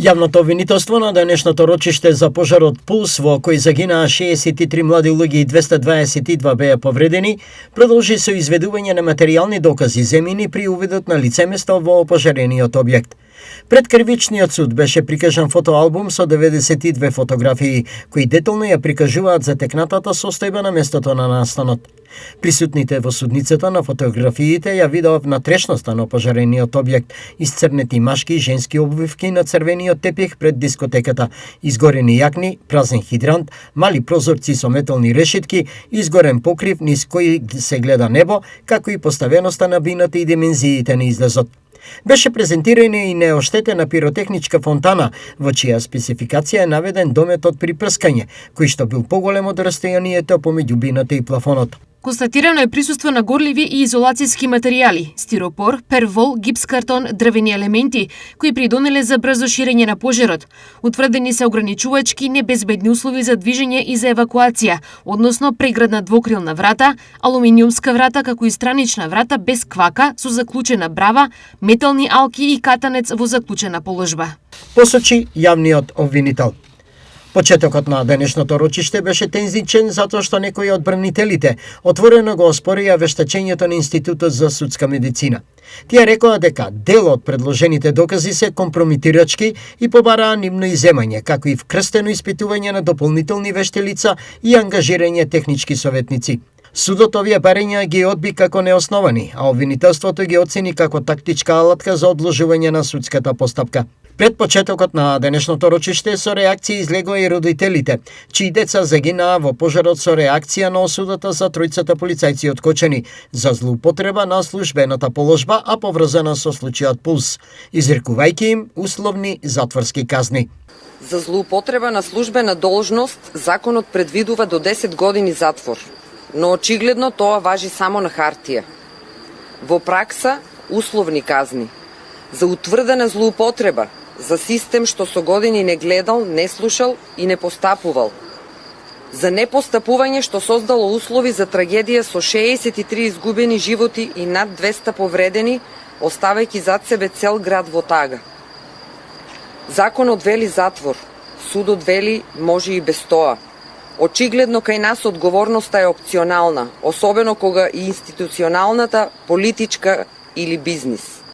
Јавното обвинителство на денешното рочиште за пожарот Пулс, во кој загинаа 63 млади луѓе и 222 беа повредени, продолжи со изведување на материјални докази земени при увидот на лицемеsto во опожарениот објект. Пред кривичниот суд беше прикажан фотоалбум со 92 фотографии, кои детално ја прикажуваат затекнатата состојба на местото на настанот. Присутните во судницата на фотографиите ја видоа внатрешноста на опожарениот објект, исцрнети машки и женски обвивки на црвениот тепих пред дискотеката, изгорени јакни, празен хидрант, мали прозорци со метални решетки, изгорен покрив низ кој се гледа небо, како и поставеноста на бината и димензиите на излезот. Беше презентирана и неоштетена пиротехничка фонтана, во чија спецификација е наведен дометот при прскање, кој што бил поголем од растојанието помеѓу бината и плафонот. Констатирано е присуство на горливи и изолацијски материјали, стиропор, первол, гипскартон, дрвени елементи, кои придонеле за брзо ширење на пожарот. Утврдени се ограничувачки небезбедни услови за движење и за евакуација, односно преградна двокрилна врата, алуминиумска врата како и странична врата без квака со заклучена брава, метални алки и катанец во заклучена положба. Посочи јавниот обвинител. Почетокот на денешното рочиште беше тензичен затоа што некои од бранителите отворено го оспорија вештачењето на Институтот за судска медицина. Тие рекоа дека дел од предложените докази се компромитирачки и побараа нивно иземање, како и вкрстено испитување на дополнителни вешти лица и ангажирање технички советници. Судот овие барања ги одби како неосновани, а обвинителството ги оцени како тактичка алатка за одложување на судската постапка. Пред почетокот на денешното рочиште со реакција излегоа и родителите, чии деца загинаа во пожарот со реакција на осудата за тројцата полицајци откочени за злоупотреба на службената положба, а поврзана со случајот Пулс, изрекувајќи им условни затворски казни. За злоупотреба на службена должност законот предвидува до 10 години затвор, но очигледно тоа важи само на хартија. Во пракса условни казни. За утврдена злоупотреба, за систем што со години не гледал, не слушал и не постапувал. За непостапување што создало услови за трагедија со 63 изгубени животи и над 200 повредени, оставајќи зад себе цел град во тага. Законот вели затвор, судот вели може и без тоа. Очигледно кај нас одговорноста е опционална, особено кога и институционалната, политичка или бизнис.